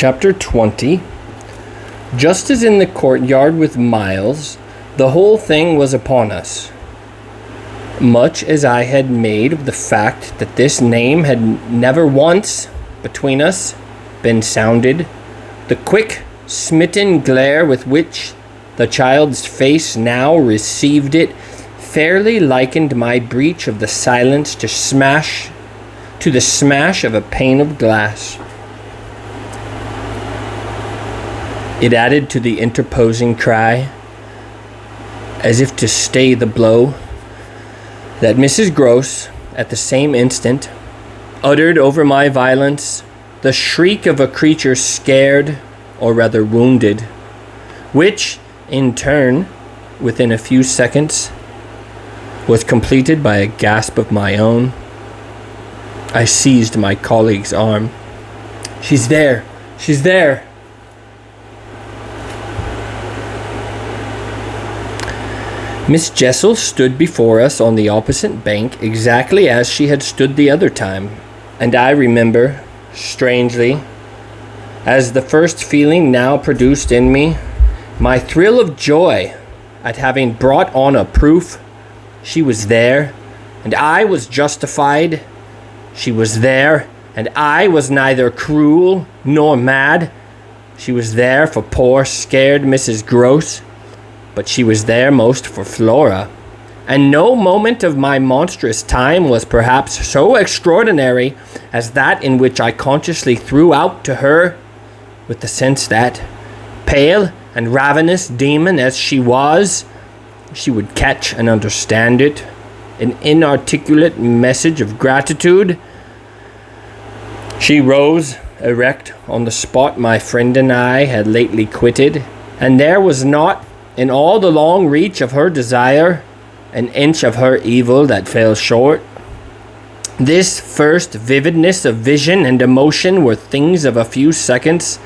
Chapter 20. Just as in the courtyard with Miles, the whole thing was upon us. Much as I had made of the fact that this name had never once, between us, been sounded, the quick, smitten glare with which the child's face now received it fairly likened my breach of the silence to the smash of a pane of glass. It added to the interposing cry, as if to stay the blow, that Mrs. Gross, at the same instant, uttered over my violence the shriek of a creature scared, or rather wounded, which, in turn, within a few seconds, was completed by a gasp of my own. I seized my colleague's arm. "She's there! She's there!" Miss Jessel stood before us on the opposite bank exactly as she had stood the other time, and I remember, strangely, as the first feeling now produced in me, my thrill of joy at having brought on a proof. She was there, and I was justified. She was there, and I was neither cruel nor mad. She was there for poor, scared Mrs. Gross, but she was there most for Flora, and no moment of my monstrous time was perhaps so extraordinary as that in which I consciously threw out to her, with the sense that, pale and ravenous demon as she was, she would catch and understand it, an inarticulate message of gratitude. She rose erect on the spot my friend and I had lately quitted, and there was not, in all the long reach of her desire, an inch of her evil that fell short. This first vividness of vision and emotion were things of a few seconds,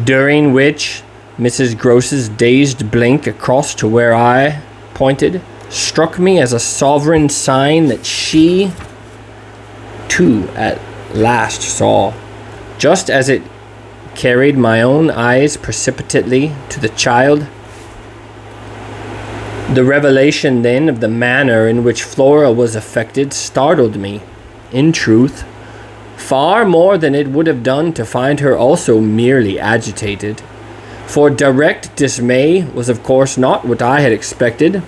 during which Mrs. Gross's dazed blink across to where I pointed struck me as a sovereign sign that she, too, at last saw, just as it carried my own eyes precipitately to the child. The revelation then of the manner in which Flora was affected startled me, in truth, far more than it would have done to find her also merely agitated, for direct dismay was of course not what I had expected.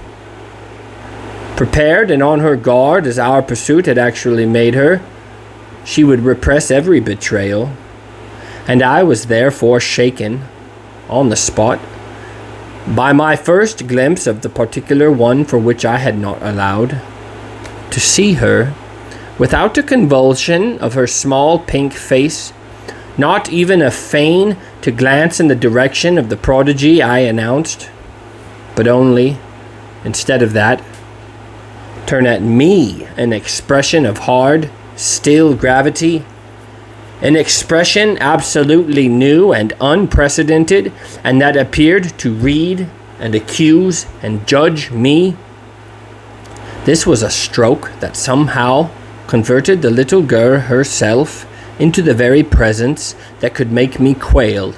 Prepared and on her guard as our pursuit had actually made her, she would repress every betrayal, and I was therefore shaken, on the spot, by my first glimpse of the particular one for which I had not allowed to see her, without a convulsion of her small pink face, not even a feign to glance in the direction of the prodigy I announced, but only, instead of that, turn at me an expression of hard, still gravity, an expression absolutely new and unprecedented, and that appeared to read and accuse and judge me. This was a stroke that somehow converted the little girl herself into the very presence that could make me quail.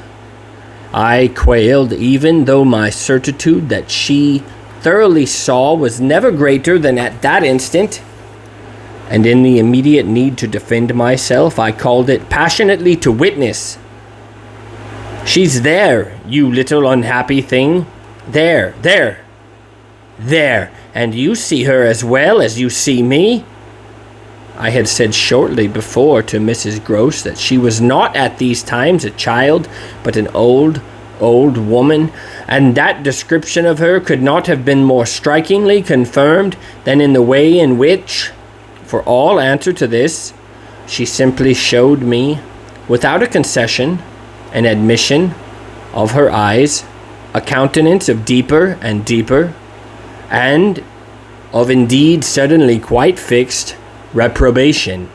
I quailed even though my certitude that she thoroughly saw was never greater than at that instant, and in the immediate need to defend myself, I called it passionately to witness. "She's there, you little unhappy thing. There, and you see her as well as you see me." I had said shortly before to Mrs. Gross that she was not at these times a child, but an old woman, and that description of her could not have been more strikingly confirmed than in the way in which, for all answer to this, she simply showed me, without a concession, an admission of her eyes, a countenance of deeper and deeper, and of indeed suddenly quite fixed, reprobation.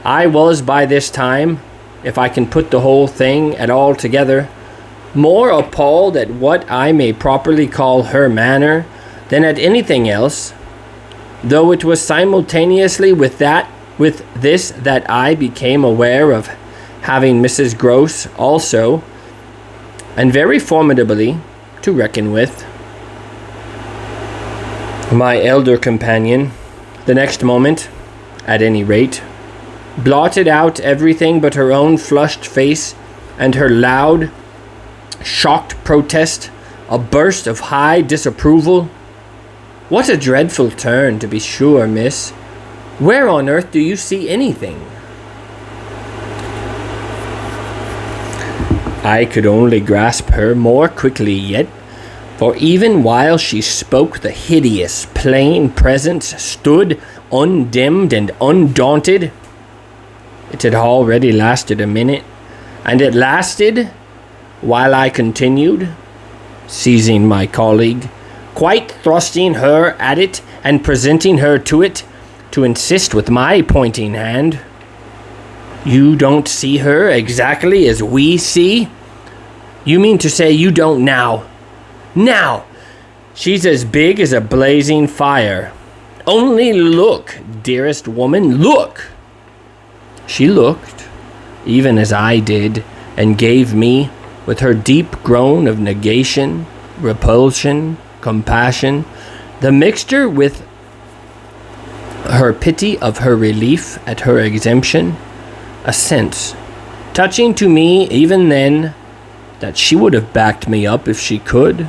I was by this time, if I can put the whole thing at all together, more appalled at what I may properly call her manner than at anything else, though it was simultaneously with this that I became aware of having Mrs. Gross also, and very formidably, to reckon with. My elder companion, the next moment, at any rate, blotted out everything but her own flushed face and her loud, shocked protest, a burst of high disapproval. What a dreadful turn, to be sure, miss. Where on earth do you see anything? I could only grasp her more quickly yet, for even while she spoke, the hideous, plain presence stood undimmed and undaunted. It had already lasted a minute, and it lasted while I continued, seizing my colleague, quite thrusting her at it and presenting her to it, to insist with my pointing hand. You don't see her exactly as we see? You mean to say you don't now? Now! She's as big as a blazing fire. Only look, dearest woman, look! She looked, even as I did, and gave me, with her deep groan of negation, repulsion, compassion, the mixture with her pity of her relief at her exemption, a sense, touching to me even then, that she would have backed me up if she could.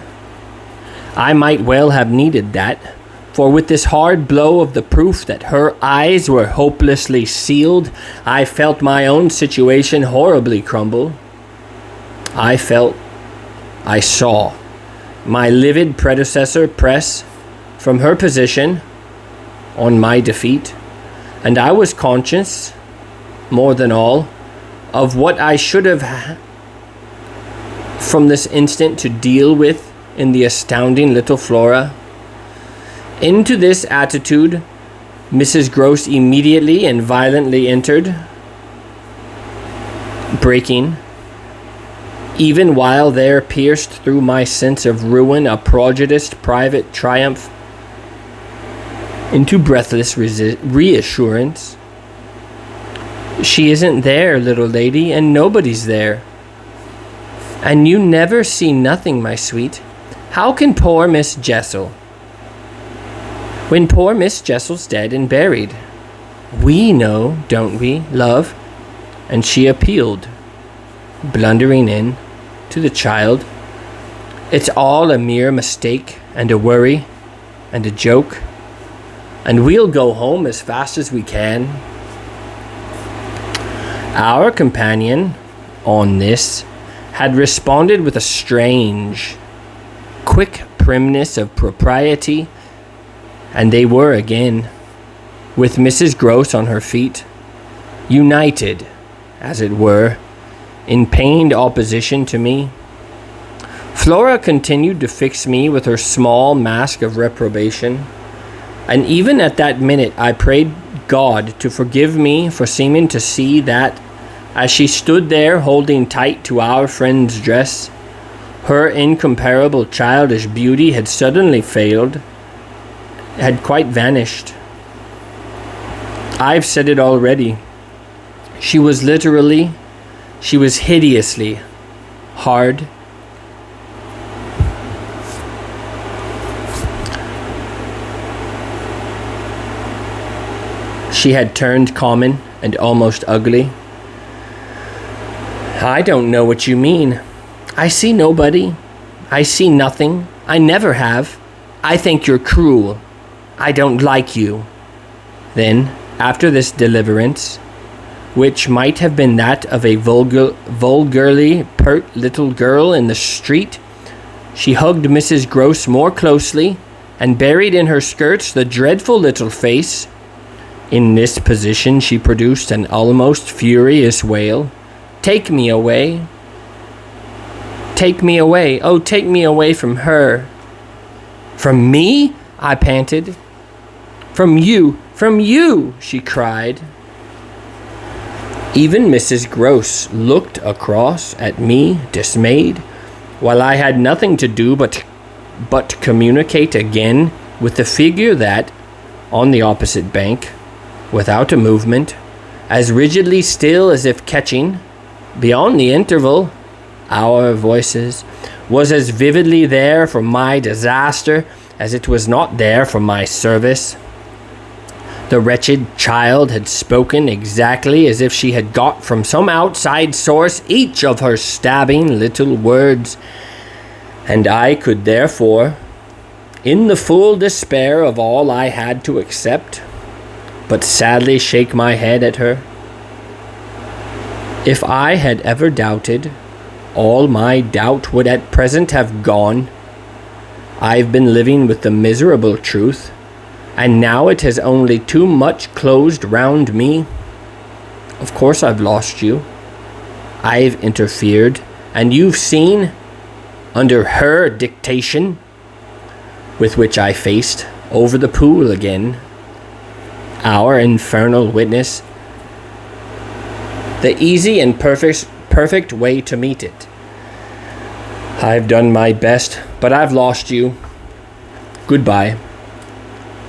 I might well have needed that, for with this hard blow of the proof that her eyes were hopelessly sealed, I felt my own situation horribly crumble. I saw my livid predecessor press from her position on my defeat, and I was conscious, more than all, of what I should have from this instant to deal with in the astounding little Flora. Into this attitude, Mrs. Gross immediately and violently entered, breaking, even while there pierced through my sense of ruin a prejudiced private triumph, into breathless reassurance. She isn't there, little lady, and nobody's there. And you never see nothing, my sweet. How can poor Miss Jessel? When poor Miss Jessel's dead and buried. We know, don't we, love? And she appealed, blundering in, to the child. It's all a mere mistake, and a worry, and a joke. And we'll go home as fast as we can. Our companion, on this, had responded with a strange, quick primness of propriety, and they were again, with Mrs. Gross on her feet, united, as it were, in pained opposition to me. Flora continued to fix me with her small mask of reprobation, and even at that minute I prayed God to forgive me for seeming to see that, as she stood there holding tight to our friend's dress, her incomparable childish beauty had suddenly failed, had quite vanished. I've said it already. She was hideously hard. She had turned common and almost ugly. I don't know what you mean. I see nobody. I see nothing. I never have. I think you're cruel. I don't like you. Then, after this deliverance, which might have been that of a vulgarly pert little girl in the street, she hugged Mrs. Gross more closely and buried in her skirts the dreadful little face. In this position she produced an almost furious wail. Take me away. Take me away. Oh, take me away from her. From me? I panted. From you, she cried. Even Mrs. Gross looked across at me, dismayed, while I had nothing to do but communicate again with the figure that, on the opposite bank, without a movement, as rigidly still as if catching, Beyond the interval, our voices was as vividly there for my disaster as it was not there for my service. The wretched child had spoken exactly as if she had got from some outside source each of her stabbing little words, and I could therefore, in the full despair of all I had to accept, but sadly shake my head at her. If I had ever doubted, all my doubt would at present have gone. I've been living with the miserable truth, and now it has only too much closed round me. Of course I've lost you. I've interfered, and you've seen, under her dictation, with which I faced over the pool again, our infernal witness, the easy and perfect way to meet it. I've done my best, but I've lost you. Goodbye.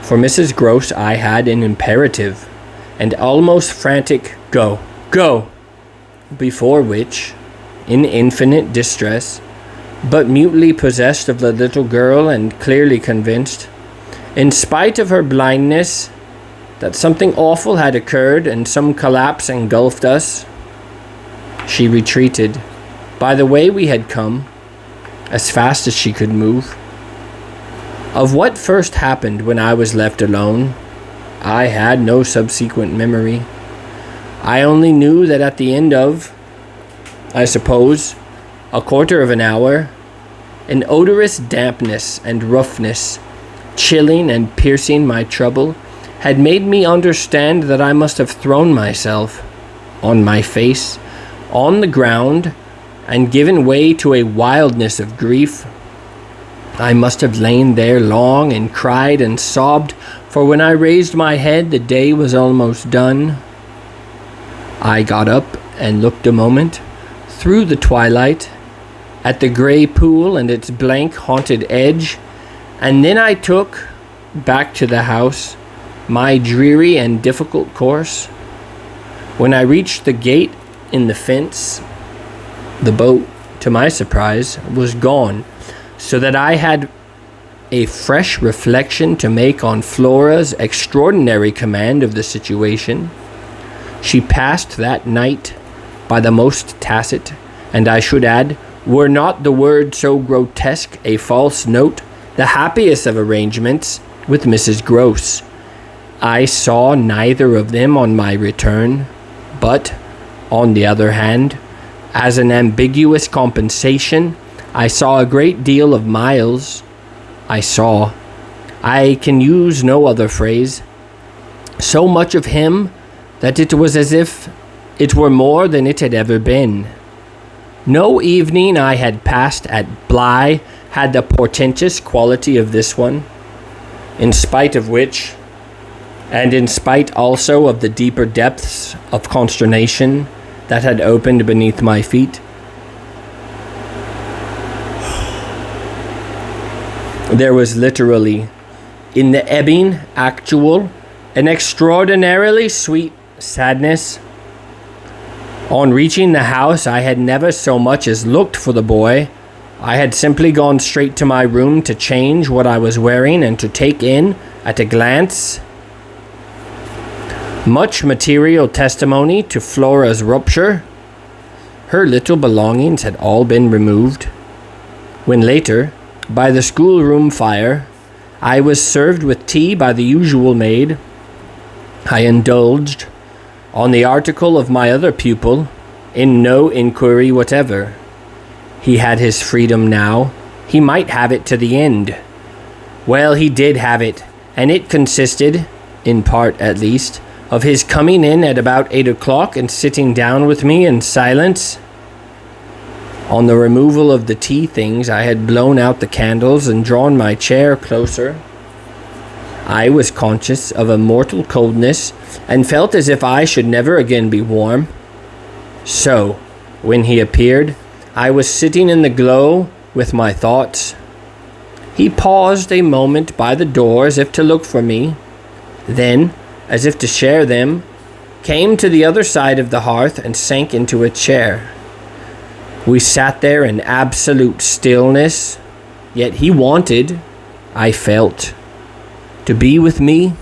For Mrs. Gross I had an imperative and almost frantic "Go, go!" before which, in infinite distress, but mutely possessed of the little girl and clearly convinced, in spite of her blindness, that something awful had occurred and some collapse engulfed us, she retreated by the way we had come, as fast as she could move. Of what first happened when I was left alone, I had no subsequent memory. I only knew that at the end of, I suppose, a quarter of an hour, an odorous dampness and roughness, chilling and piercing my trouble, had made me understand that I must have thrown myself, on my face, on the ground, and given way to a wildness of grief. I must have lain there long and cried and sobbed, for when I raised my head the day was almost done. I got up and looked a moment, through the twilight, at the grey pool and its blank haunted edge, and then I took, back to the house, my dreary and difficult course. When I reached the gate in the fence, the boat, to my surprise, was gone, so that I had a fresh reflection to make on Flora's extraordinary command of the situation. She passed that night by the most tacit, and I should add, were not the word so grotesque a false note, the happiest of arrangements with Mrs. Gross. I saw neither of them on my return, but, on the other hand, as an ambiguous compensation, I saw a great deal of Miles. I can use no other phrase, so much of him that it was as if it were more than it had ever been. No evening I had passed at Bly had the portentous quality of this one, in spite of which, and in spite also of the deeper depths of consternation that had opened beneath my feet, there was literally, in the ebbing actual, an extraordinarily sweet sadness. On reaching the house, I had never so much as looked for the boy. I had simply gone straight to my room to change what I was wearing and to take in, at a glance, much material testimony to Flora's rupture. Her little belongings had all been removed. When later, by the schoolroom fire, I was served with tea by the usual maid, I indulged, on the article of my other pupil, in no inquiry whatever. He had his freedom now. He might have it to the end. Well, he did have it, and it consisted, in part at least, of his coming in at about 8 o'clock and sitting down with me in silence. On the removal of the tea things, I had blown out the candles and drawn my chair closer. I was conscious of a mortal coldness and felt as if I should never again be warm. So, when he appeared, I was sitting in the glow with my thoughts. He paused a moment by the door as if to look for me. Then, as if to share them, came to the other side of the hearth and sank into a chair. We sat there in absolute stillness, yet he wanted, I felt, to be with me